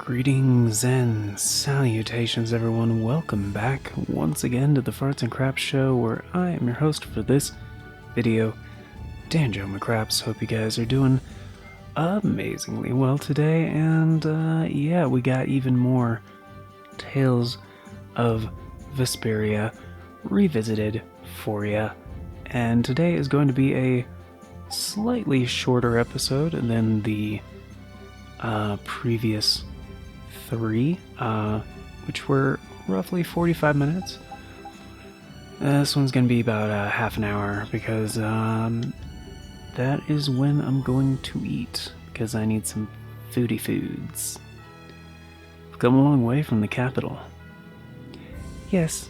Greetings and salutations, everyone. Welcome back once again to the Farts and Craps Show, where I am your host for this video, Danjo McCraps. Hope you guys are doing amazingly well today, and yeah, we got even more Tales of Vesperia revisited for ya, and today is going to be a slightly shorter episode than the previous three, which were roughly 45 minutes. This one's gonna be about half an hour because that is when I'm going to eat, because I need some foodie foods. I've come a long way from the capital. Yes,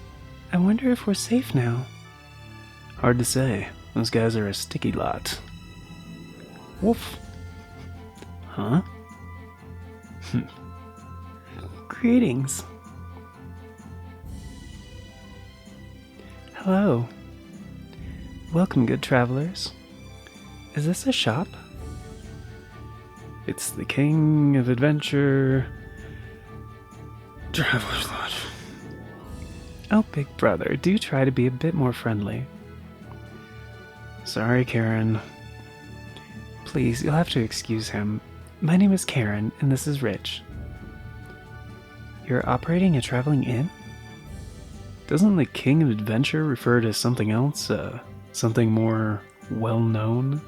I wonder if we're safe now. Hard to say. Those guys are a sticky lot. Woof. Huh? Greetings. Hello. Welcome, good travelers. Is this a shop? It's the King of Adventure Traveler's Lodge. Oh, big brother, do try to be a bit more friendly. Sorry, Karen. Please, you'll have to excuse him. My name is Karen, and this is Rich. You're operating a traveling inn? Doesn't the King of Adventure refer to something else? Something more well-known?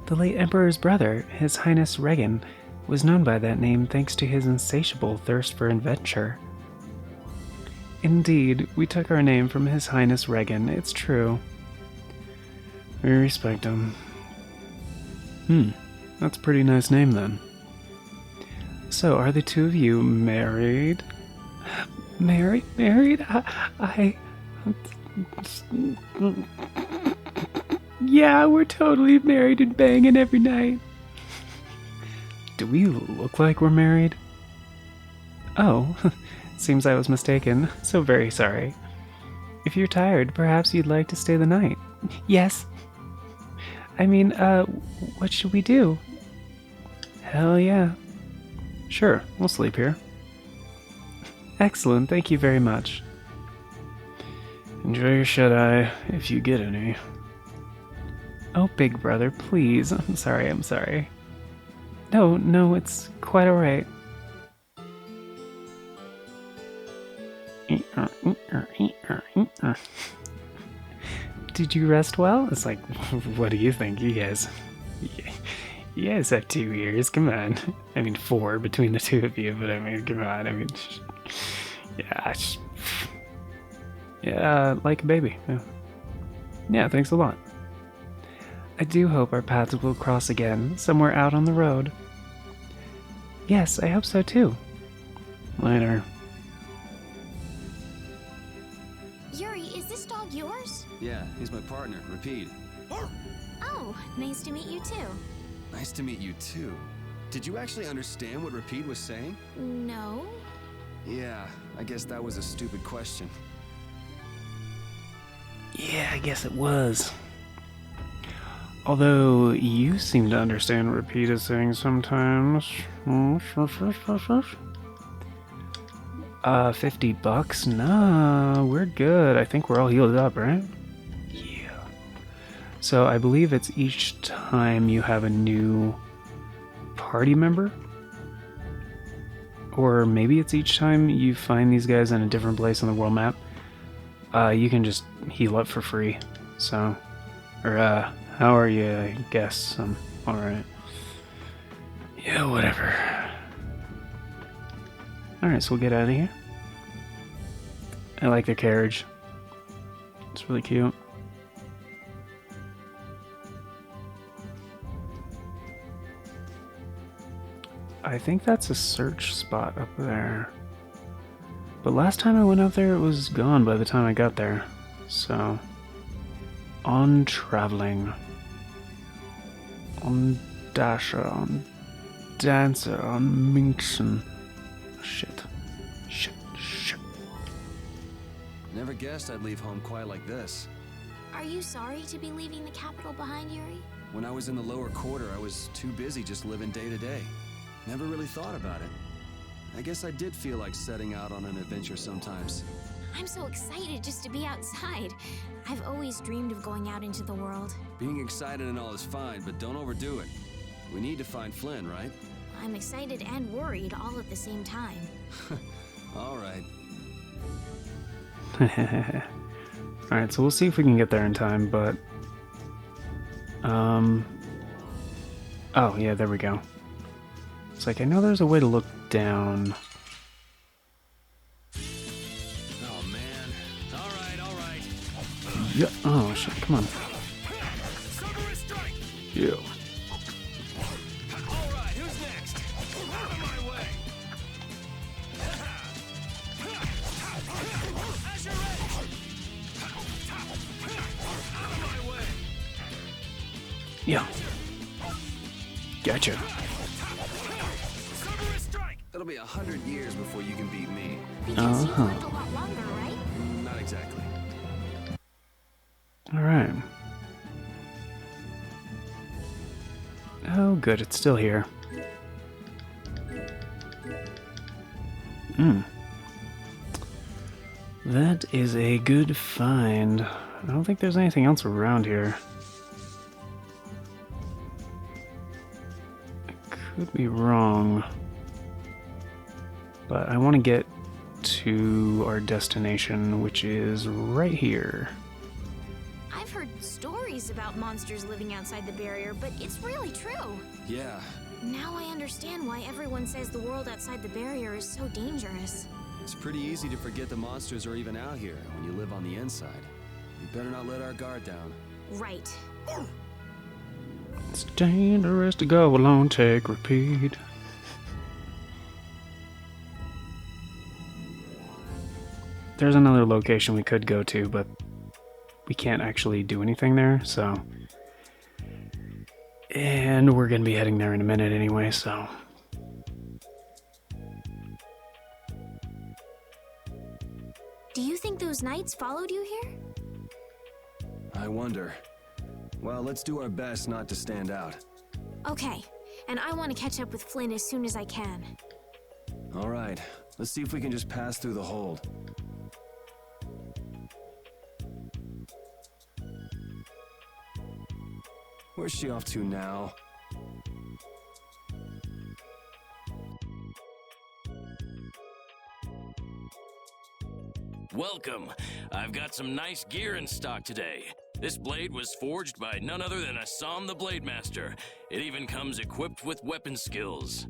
The late Emperor's brother, His Highness Regan, was known by that name thanks to his insatiable thirst for adventure. Indeed, we took our name from His Highness Regan, it's true. We respect him. That's a pretty nice name then. So, are the two of you married? Married? Yeah, we're totally married and banging every night. Do we look like we're married? Oh, seems I was mistaken. So very sorry. If you're tired, perhaps you'd like to stay the night. Yes. I mean, what should we do? Hell yeah. Sure, we'll sleep here. Excellent, thank you very much. Enjoy your shut-eye, if you get any. Oh, big brother, please. I'm sorry. No, it's quite alright. Did you rest well? It's like, what do you think? You guys have 2 years, come on. I mean, 4 between the two of you, but I mean, come on. I mean, yeah, like a baby. Yeah, thanks a lot. I do hope our paths will cross again, somewhere out on the road. Yes, I hope so too. Later. Yuri, is this dog yours? Yeah, he's my partner, Rapide. Oh, nice to meet you too. Nice to meet you too. Did you actually understand what Rapide was saying? No. Yeah, I guess that was a stupid question. Yeah, I guess it was. Although, you seem to understand what Rapide is saying sometimes. $50? Nah, we're good. I think we're all healed up, right? Yeah. So I believe it's each time you have a new party member. Or maybe it's each time you find these guys in a different place on the world map. You can just heal up for free. So, or how are you, I guess? Alright. Yeah, whatever. Alright, so we'll get out of here. I like their carriage. It's really cute. I think that's a search spot up there. But last time I went up there, it was gone by the time I got there. So, on traveling. On Dasher, on Dancer, on Minxen. Shit. Never guessed I'd leave home quite like this. Are you sorry to be leaving the capital behind, Yuri? When I was in the lower quarter, I was too busy just living day to day. Never really thought about it. I guess I did feel like setting out on an adventure sometimes. I'm so excited just to be outside. I've always dreamed of going out into the world. Being excited and all is fine, but don't overdo it. We need to find Flynn, right? I'm excited and worried all at the same time. All right. Alright, so we'll see if we can get there in time, but... Oh, yeah, there we go. It's like, I know there's a way to look down. Oh, man. All right. Yeah. Oh, shit, come on. Yeah. All right, who's next? Out of my way. As you're ready. Out of my way. Yeah. Gotcha. It'll be 100 years before you can beat me. Because you've lived a lot longer, right? Not exactly. Alright. Oh, good, it's still here. That is a good find. I don't think there's anything else around here. I could be wrong. But I want to get to our destination, which is right here. I've heard stories about monsters living outside the barrier, but it's really true. Yeah. Now I understand why everyone says the world outside the barrier is so dangerous. It's pretty easy to forget the monsters are even out here when you live on the inside. We better not let our guard down. Right. It's dangerous to go alone, take, repeat. There's another location we could go to, but we can't actually do anything there, so... And we're gonna be heading there in a minute anyway, so... Do you think those knights followed you here? I wonder. Well, let's do our best not to stand out. Okay, and I want to catch up with Flynn as soon as I can. All right, let's see if we can just pass through the hold. Where's she off to now? Welcome. I've got some nice gear in stock today. This blade was forged by none other than Assam the Blade Master. It even comes equipped with weapon skills.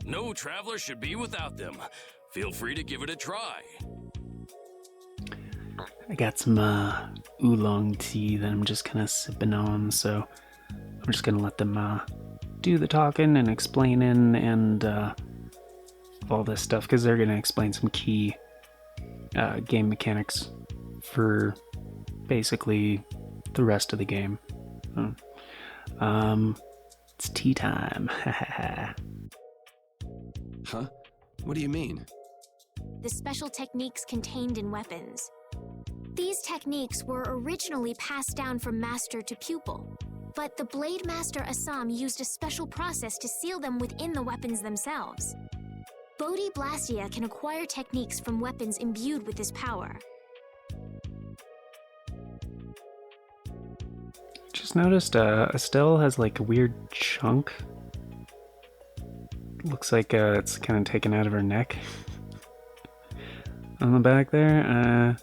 No traveler should be without them. Feel free to give it a try. I got some oolong tea that I'm just kind of sipping on, so I'm just gonna let them do the talking and explaining and all this stuff, because they're gonna explain some key game mechanics for basically the rest of the game. It's tea time. Huh? What do you mean? The special techniques contained in weapons. These techniques were originally passed down from master to pupil, but the Blade Master Assam used a special process to seal them within the weapons themselves. Bodhi Blastia can acquire techniques from weapons imbued with this power. Just noticed Estelle has like a weird chunk. Looks like it's kind of taken out of her neck. On the back there.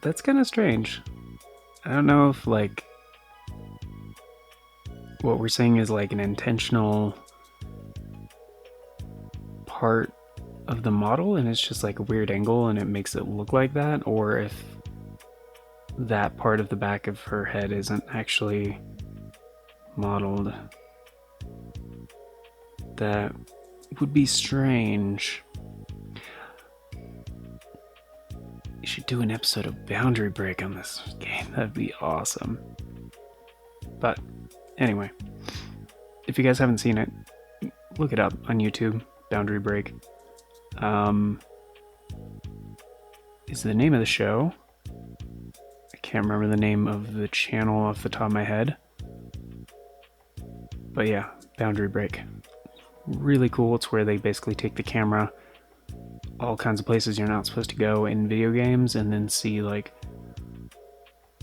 That's kind of strange. I don't know if like what we're saying is like an intentional part of the model and it's just like a weird angle and it makes it look like that, or if that part of the back of her head isn't actually modeled. That would be strange. You should do an episode of Boundary Break on this game. That'd be awesome. But anyway, if you guys haven't seen it, look it up on YouTube. Boundary Break is the name of the show. I can't remember the name of the channel off the top of my head. But yeah, Boundary Break. Really cool. It's where they basically take the camera all kinds of places you're not supposed to go in video games and then see like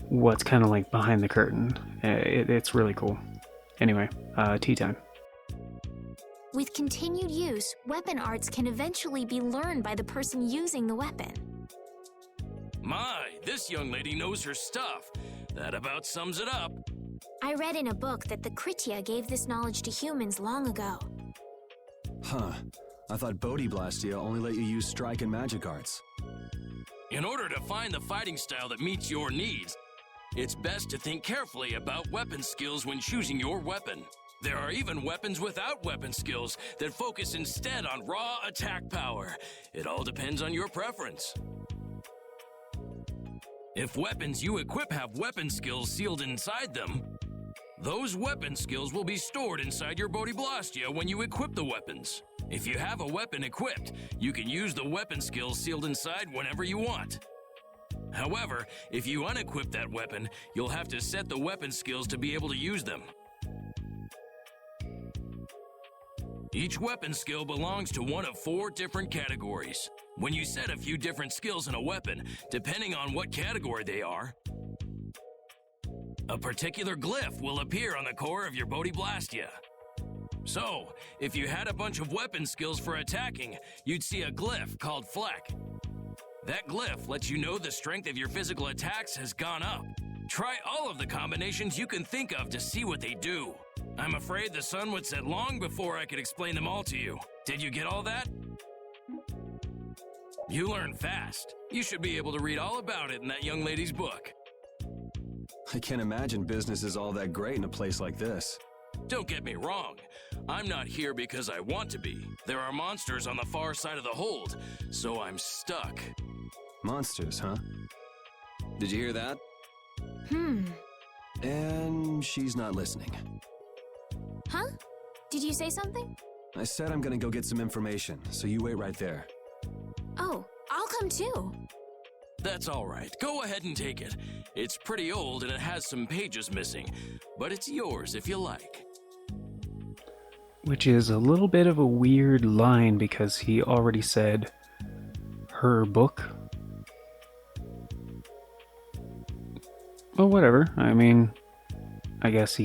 what's kind of like behind the curtain. It's really cool. Anyway, tea time. With continued use, weapon arts can eventually be learned by the person using the weapon. My, this young lady knows her stuff. That about sums it up. I read in a book that the Kritia gave this knowledge to humans long ago. Huh. I thought Bodhi Blastia only let you use strike and magic arts. In order to find the fighting style that meets your needs, it's best to think carefully about weapon skills when choosing your weapon. There are even weapons without weapon skills that focus instead on raw attack power. It all depends on your preference. If weapons you equip have weapon skills sealed inside them, those weapon skills will be stored inside your Bodhi Blastia when you equip the weapons. If you have a weapon equipped, you can use the weapon skills sealed inside whenever you want. However, if you unequip that weapon, you'll have to set the weapon skills to be able to use them. Each weapon skill belongs to one of 4 different categories. When you set a few different skills in a weapon, depending on what category they are, a particular glyph will appear on the core of your Bodhi Blastia. So, if you had a bunch of weapon skills for attacking, you'd see a glyph called Fleck. That glyph lets you know the strength of your physical attacks has gone up. Try all of the combinations you can think of to see what they do. I'm afraid the sun would set long before I could explain them all to you. Did you get all that? You learn fast. You should be able to read all about it in that young lady's book. I can't imagine business is all that great in a place like this. Don't get me wrong. I'm not here because I want to be. There are monsters on the far side of the hold, so I'm stuck. Monsters, huh? Did you hear that? And she's not listening. Huh? Did you say something? I said I'm gonna go get some information, so you wait right there. Oh, I'll come too. That's all right. Go ahead and take it. It's pretty old and it has some pages missing, but it's yours if you like. Which is a little bit of a weird line because he already said her book. Well, whatever. I mean, I guess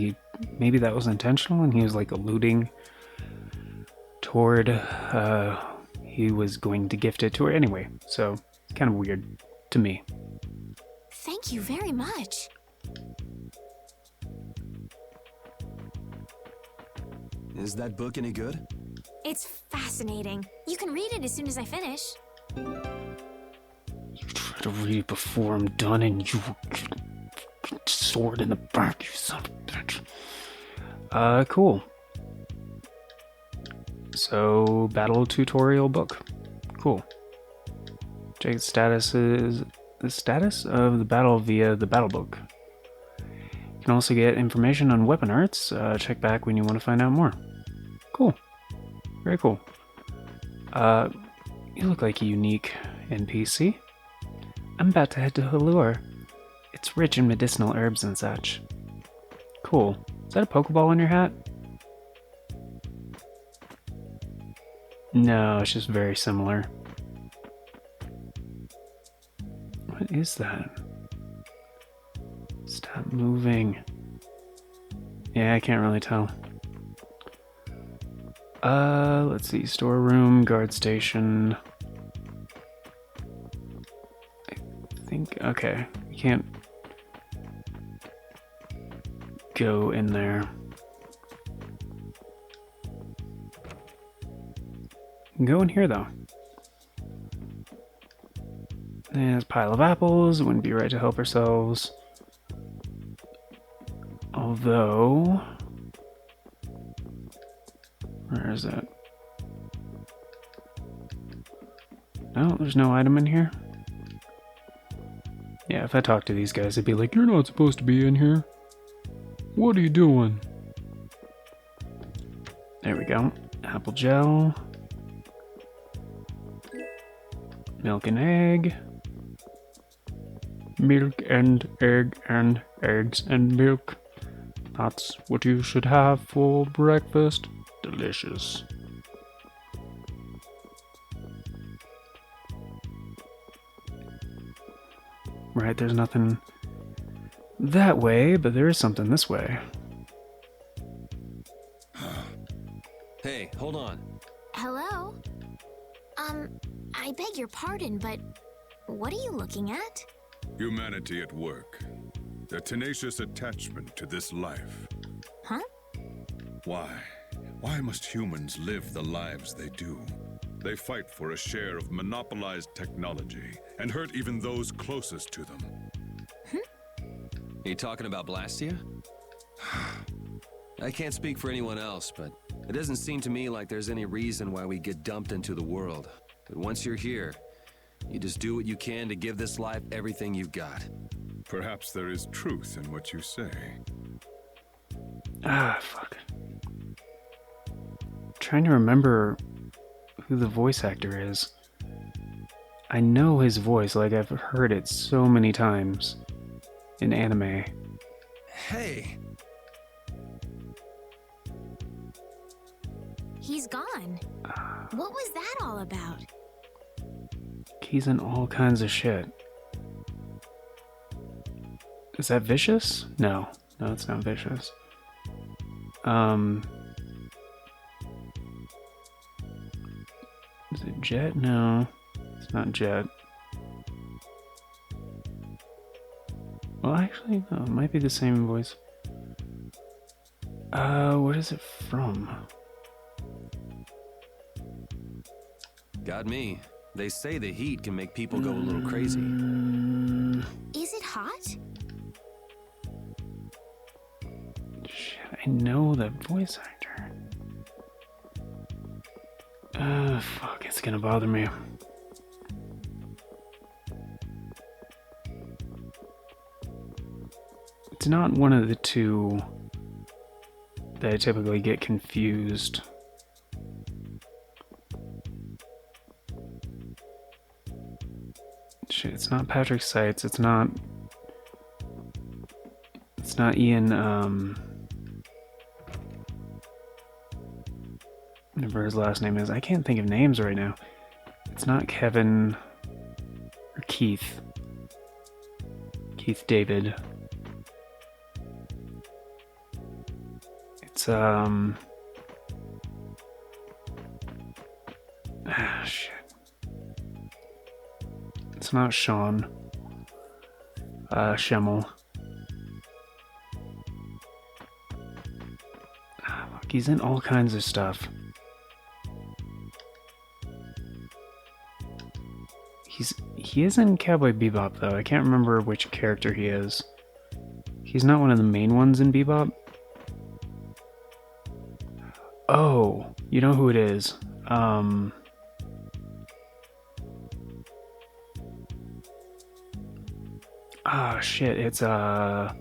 maybe that was intentional and he was like alluding toward he was going to gift it to her anyway. So, kind of weird to me. Thank you very much. Is that book any good? It's fascinating. You can read it as soon as I finish. You try to read it before I'm done and you sword in the back, you son of a bitch. Cool. So, battle tutorial book. Cool. Jade's status is the status of the battle via the battle book. You can also get information on weapon arts. Check back when you want to find out more. Cool. Very cool. You look like a unique NPC. I'm about to head to Halure. It's rich in medicinal herbs and such. Cool. Is that a Pokeball in your hat? No, it's just very similar. What is that? Stop moving. Yeah, I can't really tell. Let's see. Storeroom, guard station. I think, okay. You can't go in there. You can go in here, though. There's a pile of apples. It wouldn't be right to help ourselves. Although... where is it? No, there's no item in here. Yeah, if I talk to these guys, they'd be like, "You're not supposed to be in here. What are you doing?" There we go. Apple gel. Milk and egg. Milk and egg and eggs and milk. That's what you should have for breakfast. Delicious. Right, there's nothing that way, but there is something this way. Hey, hold on. Hello? I beg your pardon, but what are you looking at? Humanity at work. Their tenacious attachment to this life. Huh? Why? Why must humans live the lives they do? They fight for a share of monopolized technology and hurt even those closest to them. Are you talking about Blastia? I can't speak for anyone else, but it doesn't seem to me like there's any reason why we get dumped into the world. But once you're here, you just do what you can to give this life everything you've got. Perhaps there is truth in what you say. Ah, fuck. Trying to remember who the voice actor is. I know his voice, like I've heard it so many times in anime. Hey! He's gone. What was that all about? He's in all kinds of shit. Is that Vicious? No, it's not Vicious. Is it Jet? No, it's not Jet. Well, actually, no, it might be the same voice. What is it from? Got me. They say the heat can make people go a little crazy. Is it hot? Shit, I know that voice actor. Fuck, it's gonna bother me. It's not one of the two that I typically get confused. Shit, it's not Patrick Seitz, it's not Ian, whatever his last name is. I can't think of names right now. It's not Kevin or Keith David. It's shit. It's not Sean. Schemmel. Look, he's in all kinds of stuff. He is in Cowboy Bebop, though. I can't remember which character he is. He's not one of the main ones in Bebop. Oh, you know who it is. Ah, shit, it's, the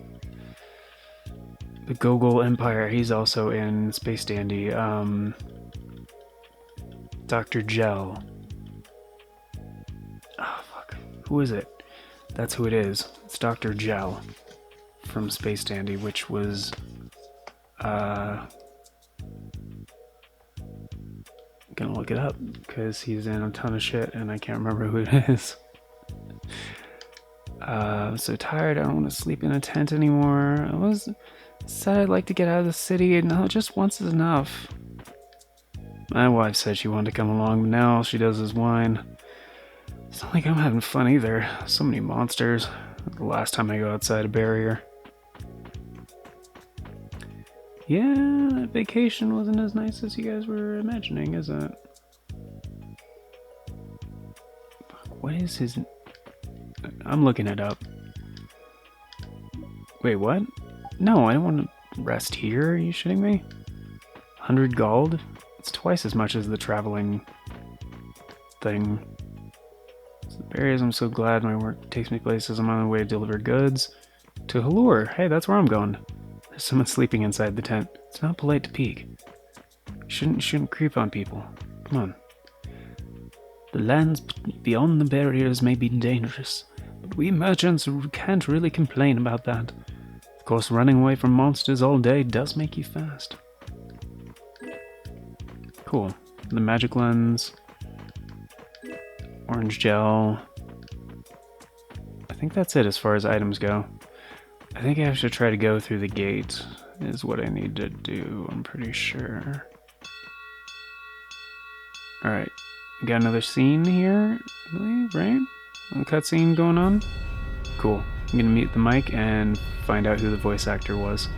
Gogol Empire. He's also in Space Dandy. Dr. Gel. Oh, fuck. Who is it? That's who it is. It's Dr. Gel from Space Dandy, which was, gonna look it up, because he's in a ton of shit, and I can't remember who it is. I'm so tired, I don't want to sleep in a tent anymore. I said I'd like to get out of the city, and no, just once is enough. My wife said she wanted to come along, but now all she does is whine. It's not like I'm having fun either. So many monsters. The last time I go outside a barrier. Yeah, that vacation wasn't as nice as you guys were imagining, is it? Fuck, what is his... I'm looking it up. Wait, what? No, I don't want to rest here. Are you shitting me? 100 gold? It's twice as much as the traveling thing. So the barriers, I'm so glad my work takes me places. I'm on the way to deliver goods. To Halure. Hey, that's where I'm going. There's someone sleeping inside the tent. It's not polite to peek. You shouldn't creep on people. Come on. The lands beyond the barriers may be dangerous, but we merchants can't really complain about that. course, running away from monsters all day does make you fast. Cool. The magic lens. Orange gel. I think that's it as far as items go. I think I have to try to go through the gate is what I need to do, I'm pretty sure. Alright, got another scene here, I believe, right? A cutscene going on? Cool. I'm gonna mute the mic and find out who the voice actor was.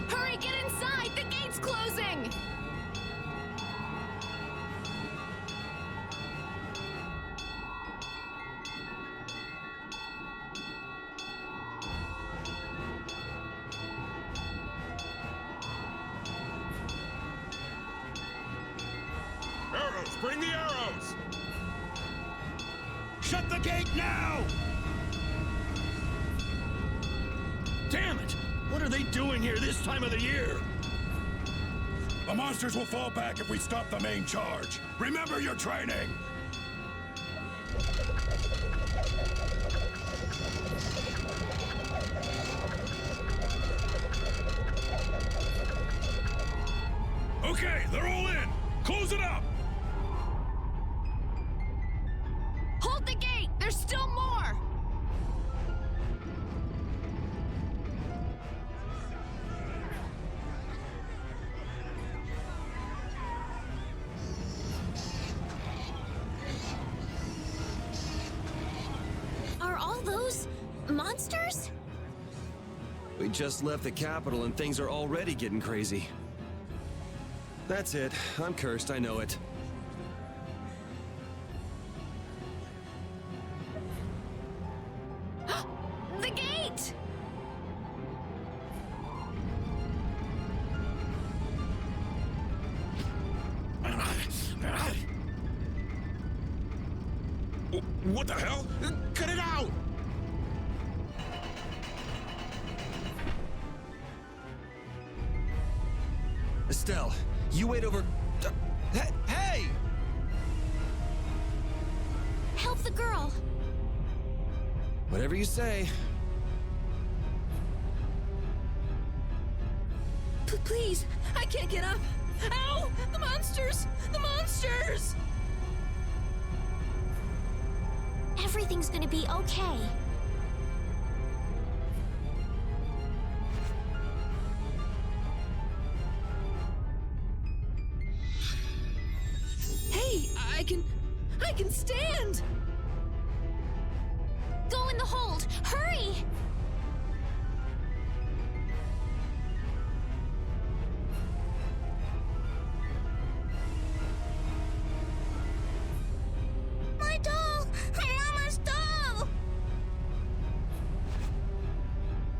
Hurry, get inside! The gate's closing! Arrows! Bring the arrows! Shut the gate now! Damn it! What are they doing here this time of the year? The monsters will fall back if we stop the main charge. Remember your training! Okay, they're all in! Close it up! Hold the gate! There's still more! Are all those monsters? We just left the capital and things are already getting crazy. That's it. I'm cursed, I know it. The gate! What the hell? Cut it out! Estelle, you wait over... Hey! Help the girl! Whatever you say. Please, I can't get up! Ow! The monsters! The monsters! Everything's gonna be okay. Hey, I can stand! Go in the hold! Hurry! My doll! My mama's doll!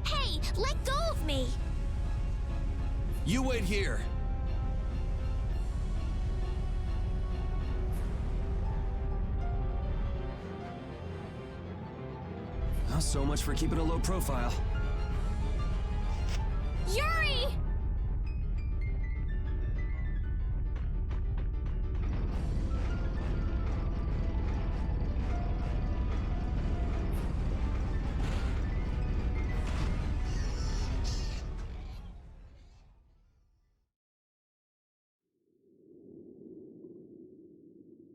Hey, let go of me! You wait here. Well, so much for keeping a low profile. Yuri!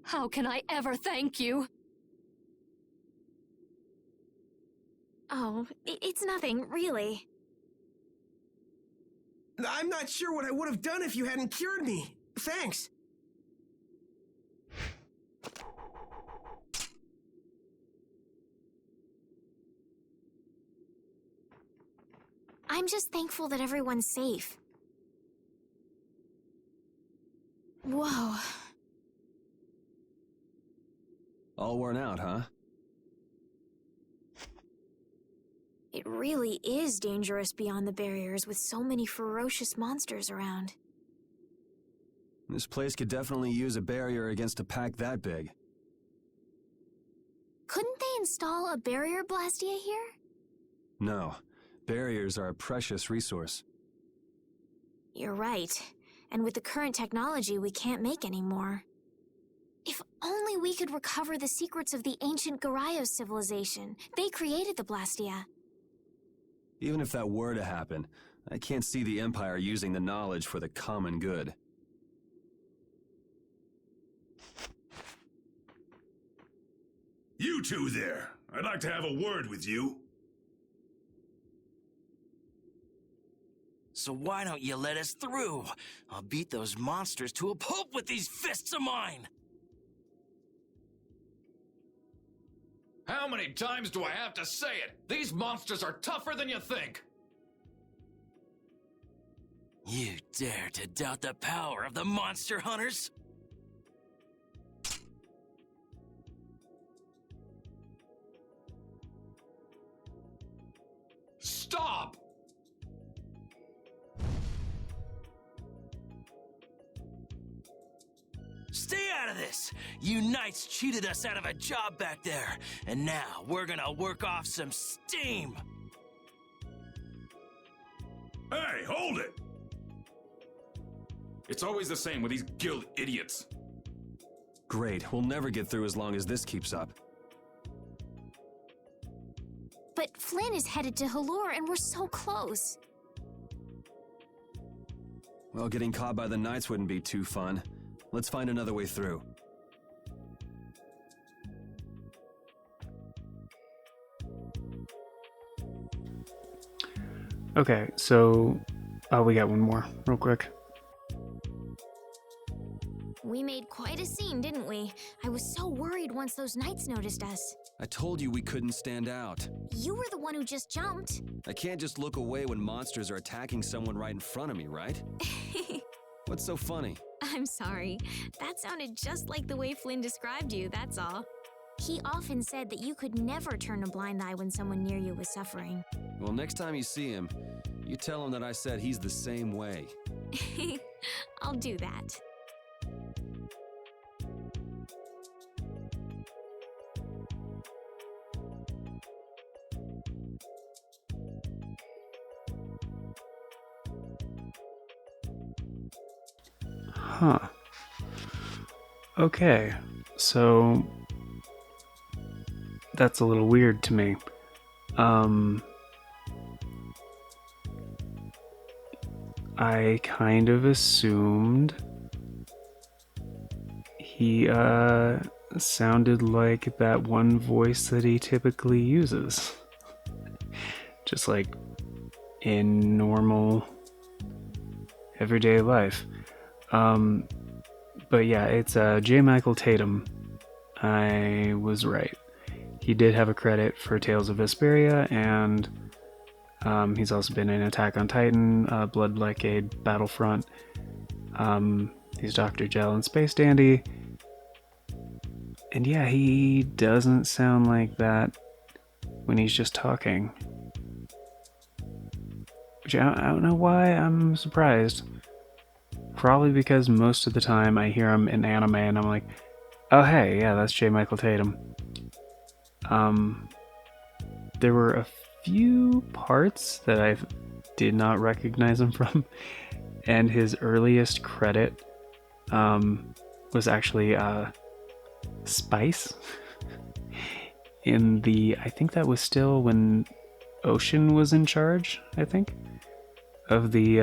How can I ever thank you? Oh, it's nothing, really. I'm not sure what I would have done if you hadn't cured me. Thanks. I'm just thankful that everyone's safe. Whoa. All worn out, huh? It really is dangerous beyond the barriers with so many ferocious monsters around. This place could definitely use a barrier against a pack that big. Couldn't they install a barrier blastia here? No. Barriers are a precious resource. You're right. And with the current technology, we can't make any more. If only we could recover the secrets of the ancient Garayos civilization. They created the Blastia. Even if that were to happen, I can't see the Empire using the knowledge for the common good. You two there. I'd like to have a word with you. So why don't you let us through? I'll beat those monsters to a pulp with these fists of mine! How many times do I have to say it? These monsters are tougher than you think! You dare to doubt the power of the monster hunters? Stop! Stay out of this! You knights cheated us out of a job back there, and now we're gonna work off some steam! Hey, hold it! It's always the same with these guild idiots. Great, we'll never get through as long as this keeps up. But Flynn is headed to Halor and we're so close. Well, getting caught by the Knights wouldn't be too fun. Let's find another way through. Okay, so we got one more, real quick. We made quite a scene, didn't we? I was so worried once those knights noticed us. I told you we couldn't stand out. You were the one who just jumped. I can't just look away when monsters are attacking someone right in front of me, right? What's so funny? I'm sorry. That sounded just like the way Flynn described you, that's all. He often said that you could never turn a blind eye when someone near you was suffering. Well, next time you see him, you tell him that I said he's the same way. I'll do that. Huh. Okay, so that's a little weird to me. I kind of assumed he sounded like that one voice that he typically uses. Just like in normal everyday life. But yeah, it's J. Michael Tatum. I was right. He did have a credit for Tales of Vesperia, and he's also been in Attack on Titan, Blood Blockade, Battlefront. He's Dr. Gel in Space Dandy. And yeah, he doesn't sound like that when he's just talking. Which I don't know why I'm surprised. Probably because most of the time I hear him in anime and I'm like, oh hey, yeah, that's J. Michael Tatum. There were a few parts that I did not recognize him from, and his earliest credit was actually Spice in I think that was still when Ocean was in charge, I think, of the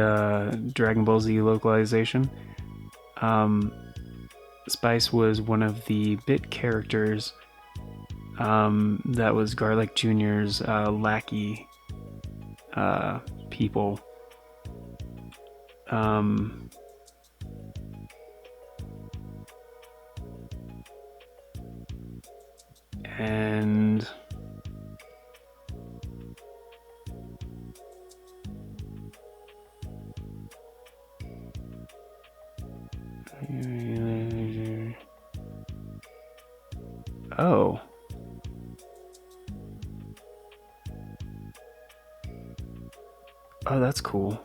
Dragon Ball Z localization. Spice was one of the bit characters that was Garlic Jr.'s lackey people. And oh. Oh, that's cool.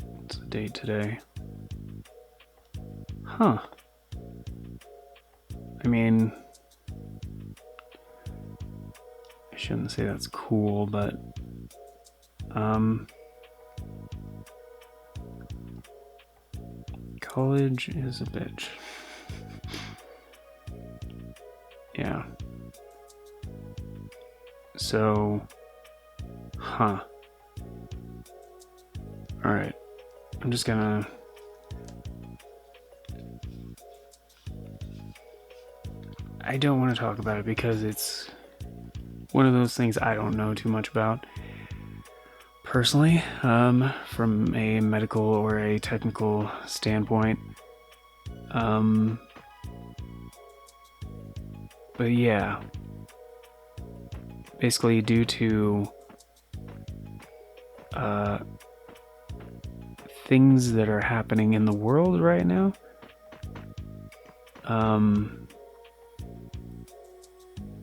What's the date today? Huh. I mean, I shouldn't say that's cool, but College is a bitch. Yeah. So, Alright. I'm just gonna... I don't want to talk about it because it's one of those things I don't know too much about. Personally, from a medical or a technical standpoint. But yeah. Basically, due to things that are happening in the world right now,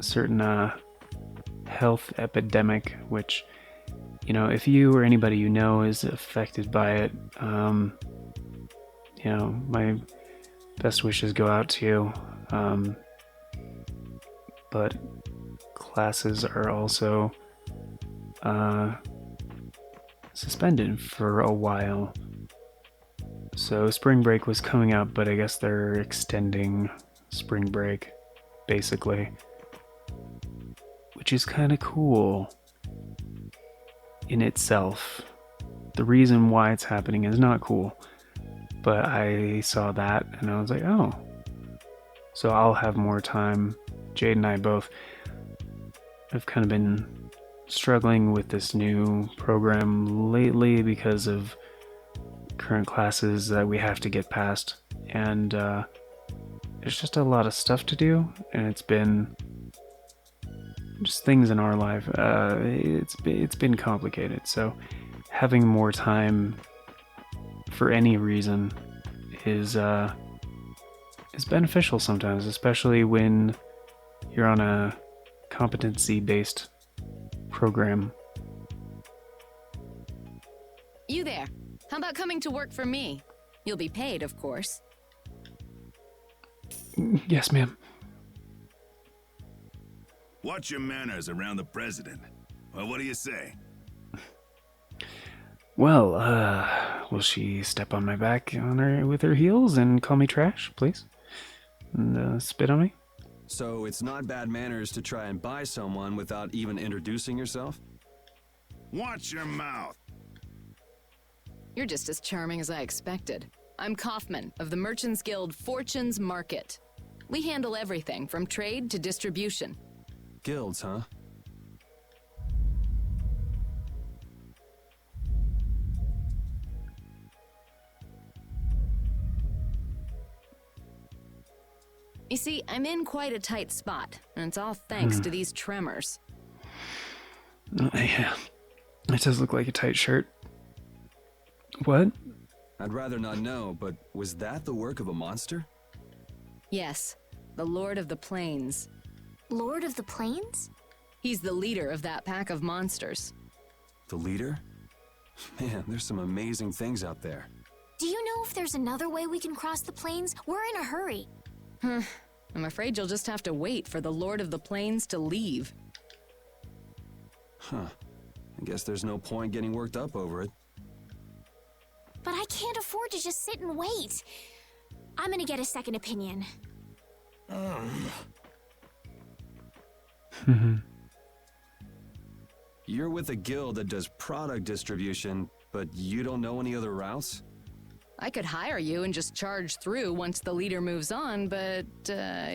certain health epidemic, which, you know, if you or anybody you know is affected by it, you know, my best wishes go out to you. But classes are also suspended for a while. So spring break was coming up, but I guess they're extending spring break, basically. Which is kind of cool in itself. The reason why it's happening is not cool, but I saw that and I was like, oh. So I'll have more time. Jade and I both have kind of been struggling with this new program lately because of current classes that we have to get past, and there's just a lot of stuff to do, and it's been just things in our life. It's been complicated, so having more time for any reason is beneficial sometimes, especially when you're on a competency-based program. You there. How about coming to work for me? You'll be paid, of course. Yes, ma'am. Watch your manners around the president. Well, what do you say? Well, will she step on my back with her heels and call me trash, please? And spit on me? So it's not bad manners to try and buy someone without even introducing yourself? Watch your mouth. You're just as charming as I expected. I'm Kaufman of the Merchants Guild Fortunes Market. We handle everything from trade to distribution. Guilds, huh? You see, I'm in quite a tight spot, and it's all thanks to these tremors. Yeah, it does look like a tight shirt. What? I'd rather not know, but was that the work of a monster? Yes, the Lord of the Plains. Lord of the Plains? He's the leader of that pack of monsters. The leader? Man, there's some amazing things out there. Do you know if there's another way we can cross the plains? We're in a hurry. I'm afraid you'll just have to wait for the Lord of the Plains to leave. Huh. I guess there's no point getting worked up over it. But I can't afford to just sit and wait. I'm gonna get a second opinion. You're with a guild that does product distribution, but you don't know any other routes? I could hire you and just charge through once the leader moves on, but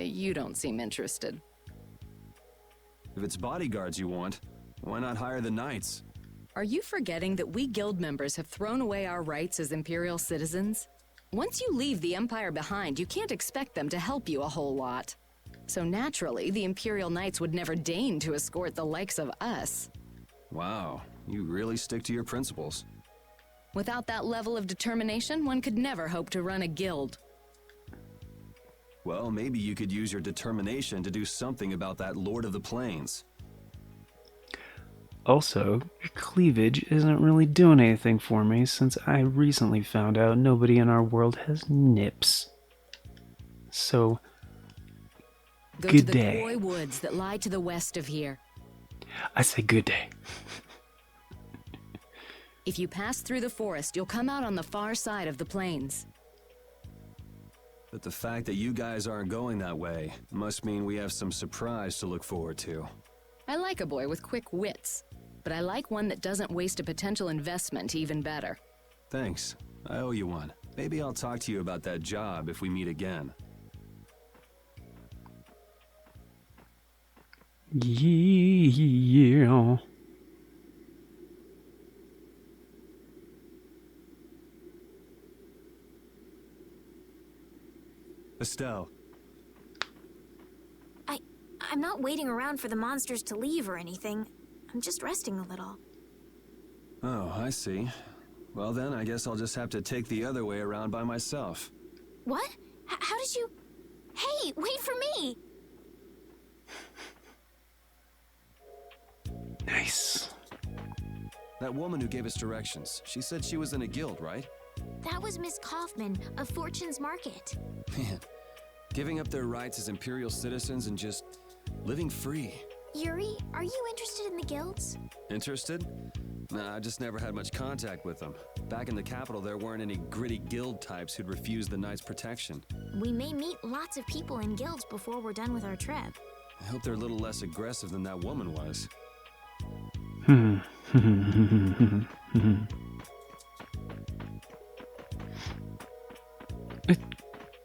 you don't seem interested. If it's bodyguards you want, why not hire the knights? Are you forgetting that we guild members have thrown away our rights as Imperial citizens? Once you leave the Empire behind, you can't expect them to help you a whole lot. So naturally, the Imperial Knights would never deign to escort the likes of us. Wow, you really stick to your principles. Without that level of determination, one could never hope to run a guild. Well, maybe you could use your determination to do something about that Lord of the Plains. Also, your cleavage isn't really doing anything for me since I recently found out nobody in our world has nips. So, Go good to the day. Koi woods that lie to the west of here. I say good day. If you pass through the forest, you'll come out on the far side of the plains. But the fact that you guys aren't going that way must mean we have some surprise to look forward to. I like a boy with quick wits, but I like one that doesn't waste a potential investment even better. Thanks. I owe you one. Maybe I'll talk to you about that job if we meet again. Yeah. Estelle. I'm not waiting around for the monsters to leave or anything. I'm just resting a little. Oh, I see. Well then, I guess I'll just have to take the other way around by myself. What? How did you... Hey, wait for me! Nice. That woman who gave us directions, she said she was in a guild, right? That was Miss Kaufman of Fortune's Market. Man, giving up their rights as Imperial citizens and just living free. Yuri, are you interested in the guilds? Interested? Nah, I just never had much contact with them. Back in the capital, there weren't any gritty guild types who'd refuse the Knights' protection. We may meet lots of people in guilds before we're done with our trip. I hope they're a little less aggressive than that woman was.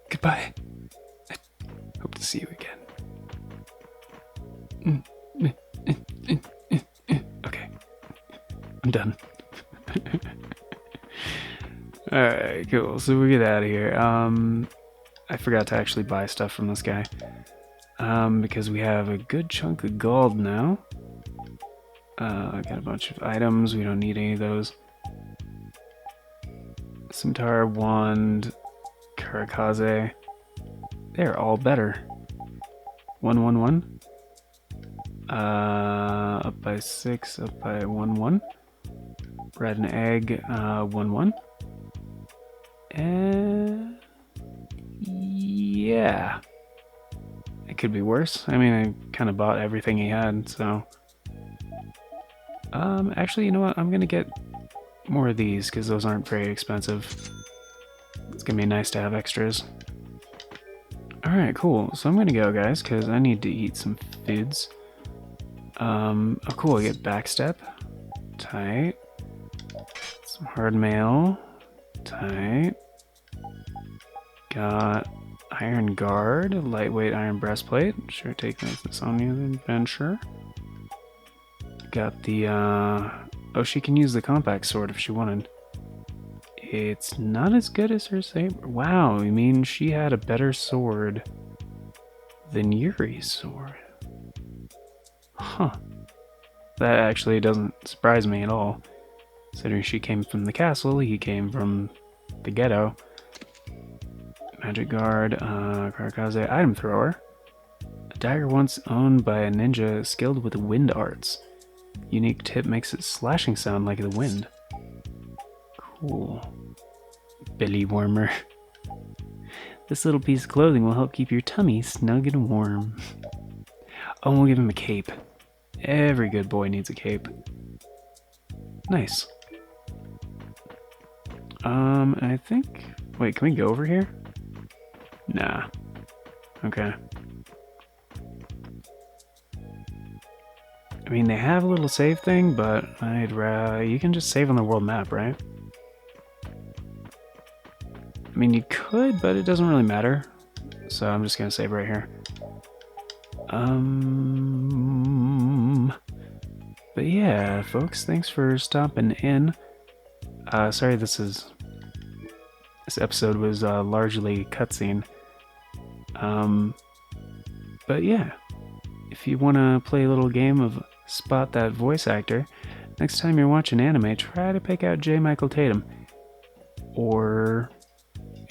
Goodbye. I hope to see you again. Okay. I'm done. Alright, cool. So we get out of here. I forgot to actually buy stuff from this guy. Because we have a good chunk of gold now. I got a bunch of items. We don't need any of those. Scimitar, wand, Karakaze. They're all better. 111. Up by 6, up by 1-1. Bread and egg, 1-1. And yeah. It could be worse. I mean, I kind of bought everything he had, so. Actually, you know what? I'm gonna get more of these, because those aren't very expensive. It's gonna be nice to have extras. Alright, cool. So I'm gonna go, guys, because I need to eat some foods. Oh cool, I get backstep. Tight. Some hard mail. Tight. Got iron guard, lightweight iron breastplate. Sure, take this on the adventure. Got the, oh, she can use the compact sword if she wanted. It's not as good as her saber. Wow, you mean she had a better sword than Yuri's sword? Huh. That actually doesn't surprise me at all. Considering she came from the castle, he came from the ghetto. Magic guard, Karakaze, item thrower. A dagger once owned by a ninja skilled with wind arts. Unique tip makes its slashing sound like the wind. Cool. Belly warmer. This little piece of clothing will help keep your tummy snug and warm. Oh, we'll give him a cape. Every good boy needs a cape. Nice. I think... Wait, can we go over here? Nah. Okay. I mean, they have a little save thing, but you can just save on the world map, right? I mean, you could, but it doesn't really matter. So I'm just gonna save right here. But yeah, folks, thanks for stopping in. Sorry this episode was largely cutscene. But yeah, if you want to play a little game of spot that voice actor, next time you're watching anime, try to pick out J. Michael Tatum. Or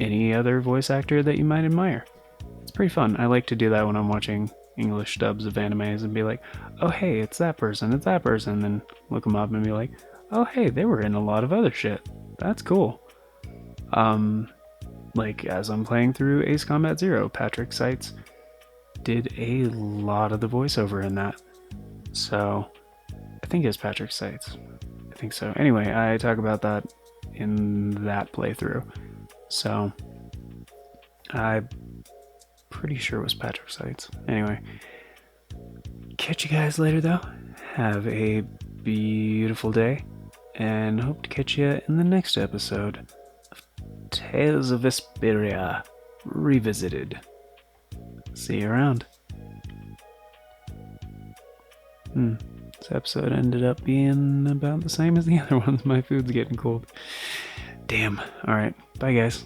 any other voice actor that you might admire. It's pretty fun. I like to do that when I'm watching English dubs of animes and be like, oh hey, it's that person, and then look them up and be like, oh hey, they were in a lot of other shit. That's cool. Like as I'm playing through Ace Combat Zero, Patrick Seitz did a lot of the voiceover in that. So, I think it was Patrick Seitz. I think so. Anyway, I talk about that in that playthrough. So, I'm pretty sure it was Patricites. Anyway, catch you guys later though. Have a beautiful day, and hope to catch you in the next episode of Tales of Vesperia Revisited. See you around. This episode ended up being about the same as the other ones. My food's getting cold. Damn. Alright. Bye, guys.